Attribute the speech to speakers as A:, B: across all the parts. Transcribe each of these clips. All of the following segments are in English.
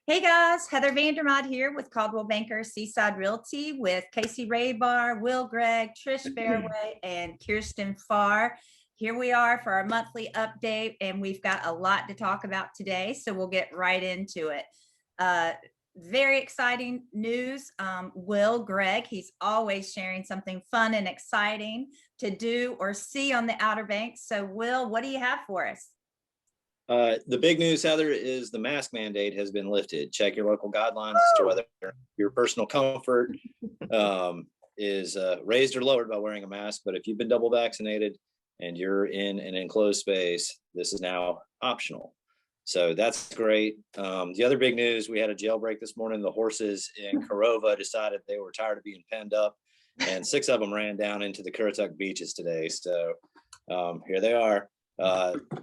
A: Hey guys, Heather VanderMyde here with Caldwell Banker Seaside Realty with Casey Raybar, Will Gregg, Trish Fairway, and Kirsten Farr. Here we are for our monthly update, and we've got a lot to talk about today, so we'll get right into it. Very exciting news. Will Gregg, he's always sharing something fun and exciting to do or see on the Outer Banks. So Will, what do you have for us?
B: The big news, Heather, is the mask mandate has been lifted. Check your local guidelines as to whether your personal comfort is raised or lowered by wearing a mask. But if you've been double vaccinated and you're in an enclosed space, this is now optional. So that's great. The other big news, we had a jailbreak this morning. The horses in Corova decided they were tired of being penned up, and 6 of them ran down into the Currituck beaches today. So here they are.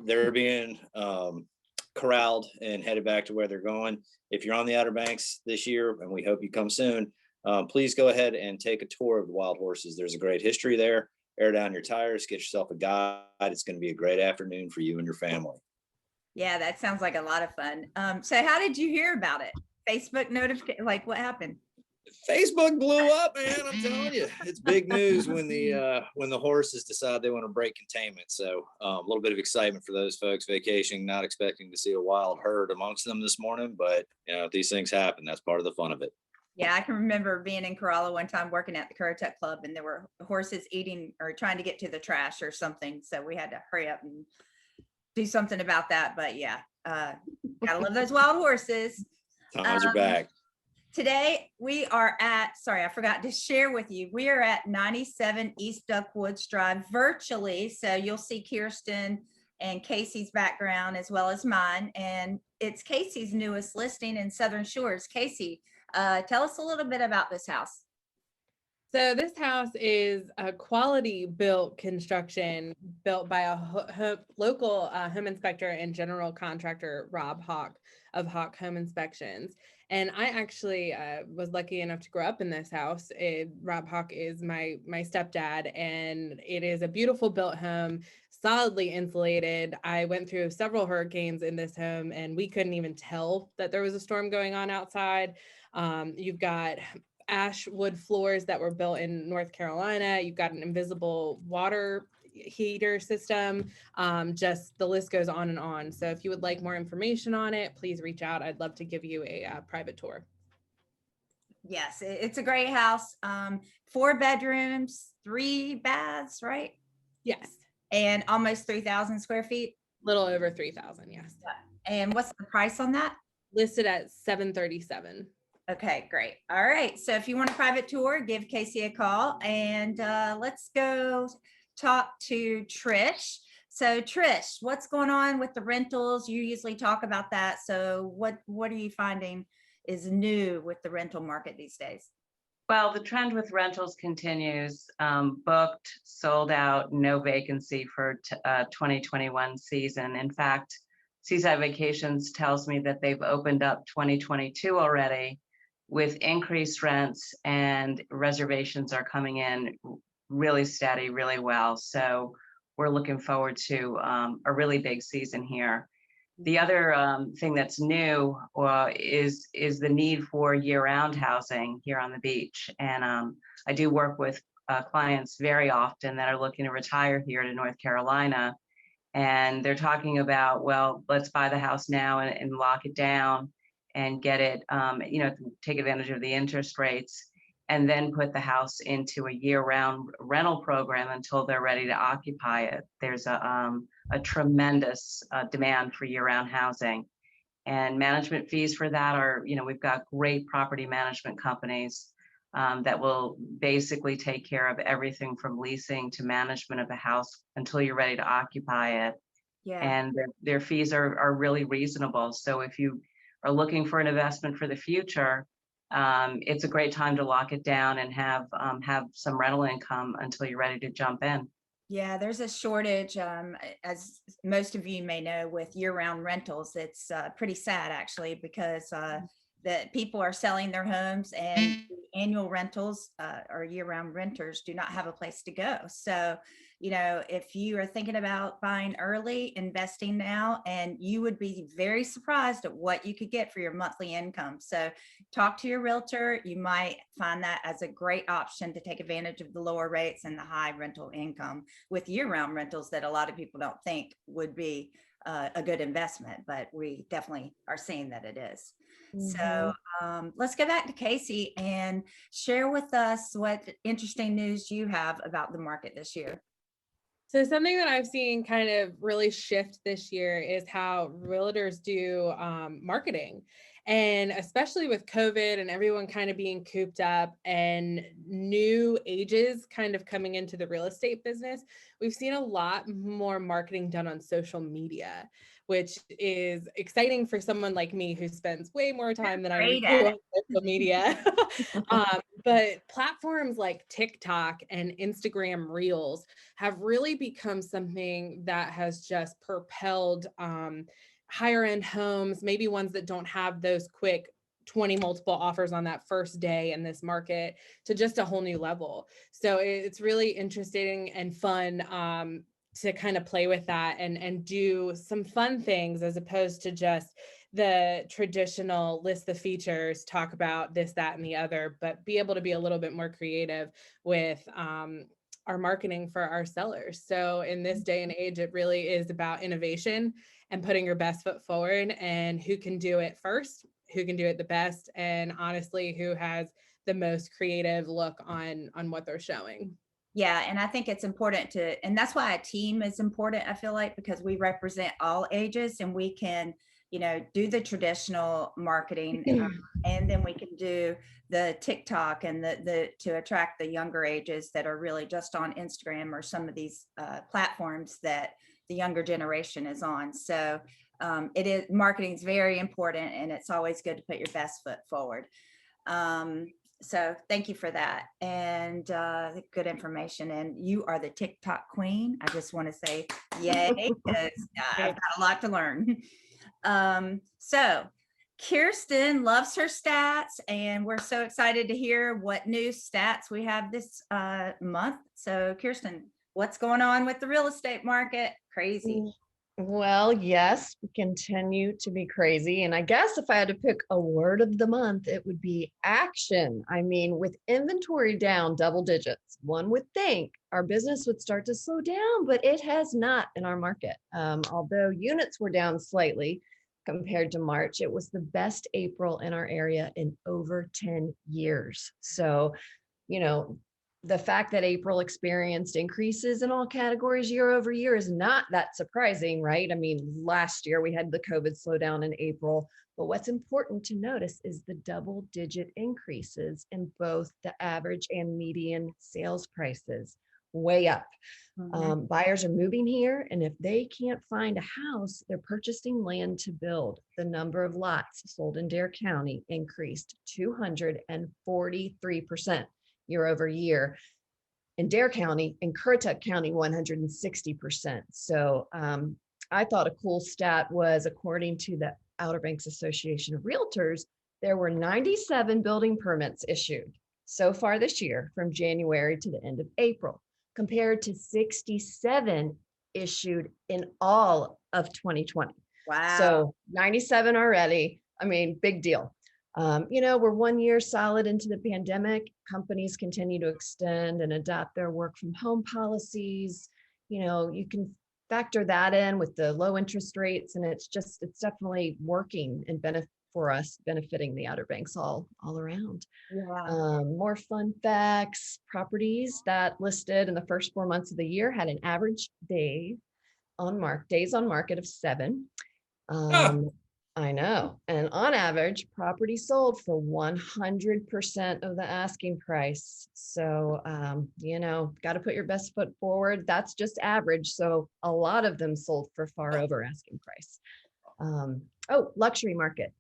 B: They're being corralled and headed back to where they're going. If you're on the Outer Banks this year, and we hope you come soon, please go ahead and take a tour of the wild horses. There's a great history there. Air down your tires, get yourself a guide. It's going to be a great afternoon for you and your family.
A: Yeah, that sounds like a lot of fun. So how did you hear about it? Facebook notification, like what happened?
B: Facebook blew up, man. I'm telling you, it's big news when the horses decide they want to break containment. So a little bit of excitement for those folks vacationing, not expecting to see a wild herd amongst them this morning, but you know, if these things happen, that's part of the fun of it.
A: Yeah, I can remember being in Corolla one time working at the Currituck Club, and there were horses eating or trying to get to the trash or something. So we had to hurry up and do something about that. But yeah, gotta love those wild horses.
B: Times are back.
A: Today we are at, sorry, I forgot to share with you, we are at 97 East Duckwoods Drive virtually. So you'll see Kirsten and Casey's background as well as mine. And it's Casey's newest listing in Southern Shores. Casey, tell us a little bit about this house.
C: So this house is a quality built construction built by a local home inspector and general contractor, Rob Hawk of Hawk Home Inspections. And I actually was lucky enough to grow up in this house. Rob Hawk is my stepdad, and it is a beautiful built home, solidly insulated. I went through several hurricanes in this home, and we couldn't even tell that there was a storm going on outside. You've got ash wood floors that were built in North Carolina. You've got an invisible water heater system. Just the list goes on and on. So if you would like more information on it, please reach out. I'd love to give you a private tour.
A: Yes, it's a great house. 4 bedrooms, 3 baths, right?
C: Yes.
A: And almost 3,000 square feet.
C: Little over 3,000. Yes.
A: And what's the price on that?
C: Listed at $737.
A: Okay, great. All right. So if you want a private tour, give Casey a call, and let's go talk to Trish. So Trish, what's going on with the rentals? You usually talk about that. So what are you finding is new with the rental market these days?
D: Well, the trend with rentals continues. Booked, sold out, no vacancy for 2021 season. In fact, Seaside Vacations tells me that they've opened up 2022 already with increased rents, and reservations are coming in really steady, really well. So we're looking forward to a really big season here. The other thing that's new is the need for year-round housing here on the beach. And I do work with clients very often that are looking to retire here to North Carolina. And they're talking about, well, let's buy the house now and lock it down and get it, take advantage of the interest rates, and then put the house into a year-round rental program until they're ready to occupy it. There's a tremendous demand for year-round housing, and management fees for that are, we've got great property management companies that will basically take care of everything from leasing to management of the house until you're ready to occupy it.
A: Yeah.
D: And their fees are really reasonable. So if you are looking for an investment for the future, it's a great time to lock it down and have some rental income until you're ready to jump in.
A: Yeah, there's a shortage, as most of you may know, with year-round rentals. It's pretty sad, actually, because that people are selling their homes, and the annual rentals or year-round renters do not have a place to go. So, you know, if you are thinking about buying early, investing now, and you would be very surprised at what you could get for your monthly income. So talk to your realtor. You might find that as a great option to take advantage of the lower rates and the high rental income with year-round rentals that a lot of people don't think would be a good investment, but we definitely are seeing that it is. So let's go back to Casey and share with us what interesting news you have about the market this year.
C: So something that I've seen kind of really shift this year is how realtors do marketing. And especially with COVID and everyone kind of being cooped up and new ages kind of coming into the real estate business, we've seen a lot more marketing done on social media, which is exciting for someone like me who spends way more time than I
A: Great
C: do
A: at
C: on social media. But platforms like TikTok and Instagram Reels have really become something that has just propelled higher end homes, maybe ones that don't have those quick 20 multiple offers on that first day in this market, to just a whole new level. So it's really interesting and fun to kind of play with that and do some fun things as opposed to just the traditional list the features, talk about this, that, and the other, but be able to be a little bit more creative with our marketing for our sellers. So in this day and age, it really is about innovation and putting your best foot forward, and who can do it first, who can do it the best, and honestly, who has the most creative look on what they're showing.
A: Yeah, and I think it's important to, and that's why a team is important, I feel like, because we represent all ages and we can, you know, do the traditional marketing and then we can do the TikTok and the to attract the younger ages that are really just on Instagram or some of these platforms that the younger generation is on. So it is, marketing is very important, and it's always good to put your best foot forward. So thank you for that, and good information. And you are the TikTok queen. I just want to say yay, because I've got a lot to learn. So Kirsten loves her stats, and we're so excited to hear what new stats we have this month. So Kirsten, what's going on with the real estate market? Crazy.
E: Well, yes, we continue to be crazy. And I guess if I had to pick a word of the month, it would be action. I mean, with inventory down double digits, one would think our business would start to slow down, but it has not in our market. Although units were down slightly compared to March, it was the best April in our area in over 10 years. So, you know, the fact that April experienced increases in all categories year over year is not that surprising, right? I mean, last year we had the COVID slowdown in April, but what's important to notice is the double-digit increases in both the average and median sales prices, way up. Buyers are moving here, and if they can't find a house, they're purchasing land to build. The number of lots sold in Dare County increased 243%. year over year. In Dare County, in Currituck County, 160%. So I thought a cool stat was, according to the Outer Banks Association of Realtors, there were 97 building permits issued so far this year from January to the end of April, compared to 67 issued in all of 2020.
A: Wow.
E: So 97 already. I mean, big deal. You know, we're 1 year solid into the pandemic. Companies continue to extend and adopt their work from home policies. You know, you can factor that in with the low interest rates, and it's definitely working and for us, benefiting the Outer Banks all around.
A: Yeah.
E: More fun facts: properties that listed in the first 4 months of the year had an average days on market of 7. I know. And on average, property sold for 100% of the asking price. So, you know, got to put your best foot forward. That's just average. So a lot of them sold for far over asking price. Luxury market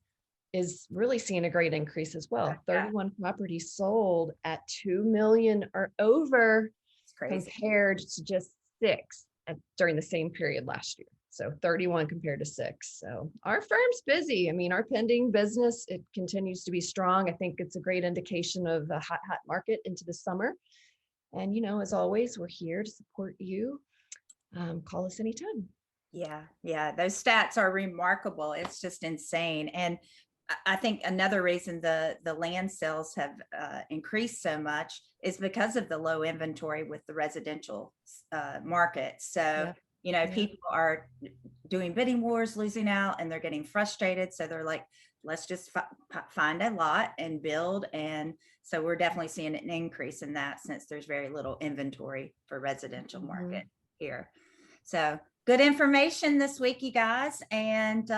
E: is really seeing a great increase as well. 31 properties sold at 2 million or over,
A: It's crazy.
E: compared to just 6 during the same period last year. So 31 compared to 6. So our firm's busy. I mean, our pending business, it continues to be strong. I think it's a great indication of a hot market into the summer. And, you know, as always, we're here to support you. Call us anytime.
A: Yeah, those stats are remarkable. It's just insane. And I think another reason the land sales have increased so much is because of the low inventory with the residential market. So,
E: Yeah.
A: you know,
E: Yeah.
A: people are doing bidding wars, losing out, and they're getting frustrated. So they're like, let's just find a lot and build. And so we're definitely seeing an increase in that since there's very little inventory for residential market here. So good information this week, you guys, and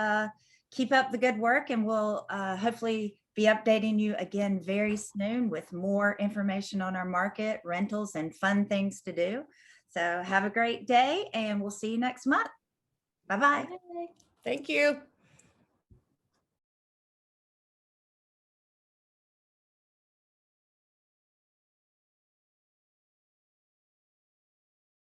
A: keep up the good work, and we'll hopefully be updating you again very soon with more information on our market, rentals, and fun things to do. So have a great day, and we'll see you next month. Bye-bye.
C: Thank you.